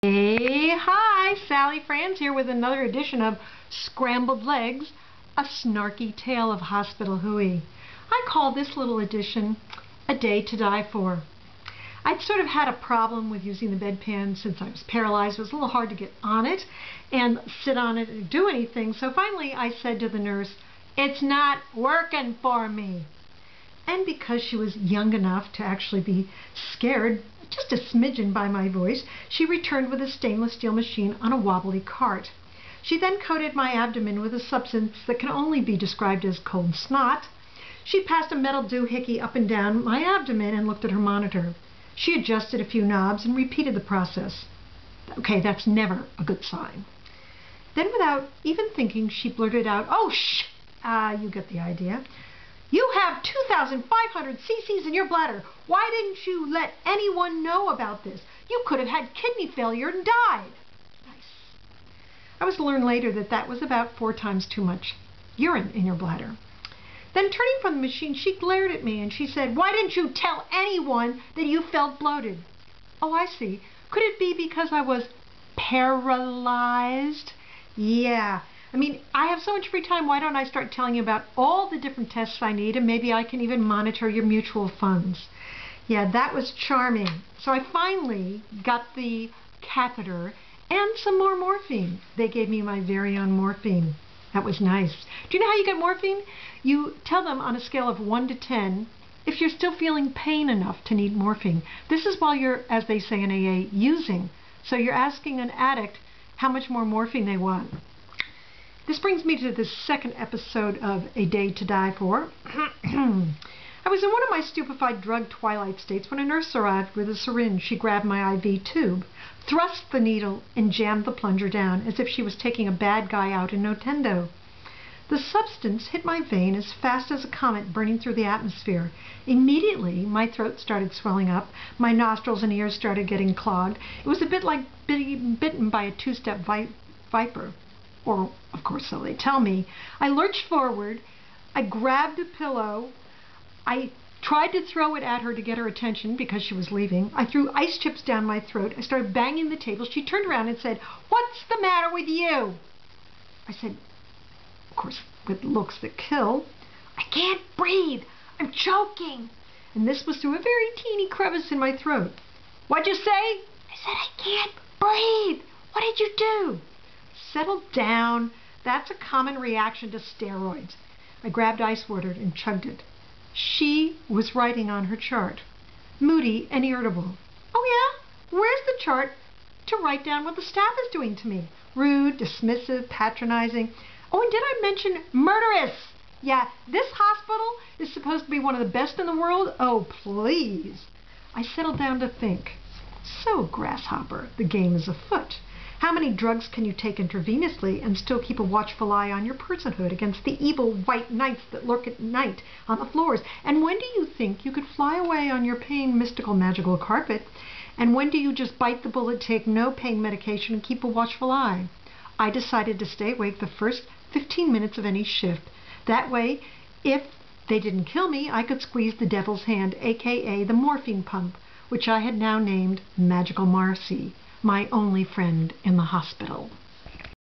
Hey, hi, Sally Franz here with another edition of Scrambled Legs, a snarky tale of hospital hooey. I call this little edition A Day to Die For. I'd sort of had a problem with using the bedpan since I was paralyzed. It was a little hard to get on it and sit on it and do anything. So finally I said to the nurse, "It's not working for me." And because she was young enough to actually be scared just a smidgen by my voice, she returned with a stainless steel machine on a wobbly cart. She then coated my abdomen with a substance that can only be described as cold snot. She passed a metal doohickey up and down my abdomen and looked at her monitor. She adjusted a few knobs and repeated the process. Okay, that's never a good sign. Then without even thinking, she blurted out, "Oh, you get the idea. You have 2,500 cc's in your bladder. Why didn't you let anyone know about this? You could have had kidney failure and died." Nice. I was to learn later that that was about 4 times too much urine in your bladder. Then turning from the machine, she glared at me and she said, "Why didn't you tell anyone that you felt bloated?" Oh, I see. Could it be because I was paralyzed? Yeah. I mean, I have so much free time, why don't I start telling you about all the different tests I need, and maybe I can even monitor your mutual funds. Yeah, that was charming. So I finally got the catheter and some more morphine. They gave me my very own morphine. That was nice. Do you know how you get morphine? You tell them on a scale of 1 to 10 if you're still feeling pain enough to need morphine. This is while you're, as they say in AA, using. So you're asking an addict how much more morphine they want. This brings me to the second episode of A Day to Die For. I was in one of my stupefied drug twilight states when a nurse arrived with a syringe. She grabbed my IV tube, thrust the needle, and jammed the plunger down as if she was taking a bad guy out in Nintendo. The substance hit my vein as fast as a comet burning through the atmosphere. Immediately, my throat started swelling up. My nostrils and ears started getting clogged. It was a bit like being bitten by a two-step viper. Or, of course, so they tell me. I lurched forward. I grabbed a pillow. I tried to throw it at her to get her attention because she was leaving. I threw ice chips down my throat. I started banging the table. She turned around and said, "What's the matter with you?" I said, of course, with looks that kill, "I can't breathe. I'm choking." And this was through a very teeny crevice in my throat. "What'd you say?" I said, "I can't breathe. What did you do?" "Settle down. That's a common reaction to steroids." I grabbed ice water and chugged it. She was writing on her chart, moody and irritable. "Oh yeah? Where's the chart to write down what the staff is doing to me? Rude, dismissive, patronizing. Oh, and did I mention murderous? Yeah, this hospital is supposed to be one of the best in the world. Oh, please." I settled down to think. So, grasshopper, the game is afoot. How many drugs can you take intravenously and still keep a watchful eye on your personhood against the evil white knights that lurk at night on the floors? And when do you think you could fly away on your pain mystical magical carpet? And when do you just bite the bullet, take no pain medication, and keep a watchful eye? I decided to stay awake the first 15 minutes of any shift. That way, if they didn't kill me, I could squeeze the devil's hand, aka the morphine pump, which I had now named Magical Marcy, my only friend in the hospital.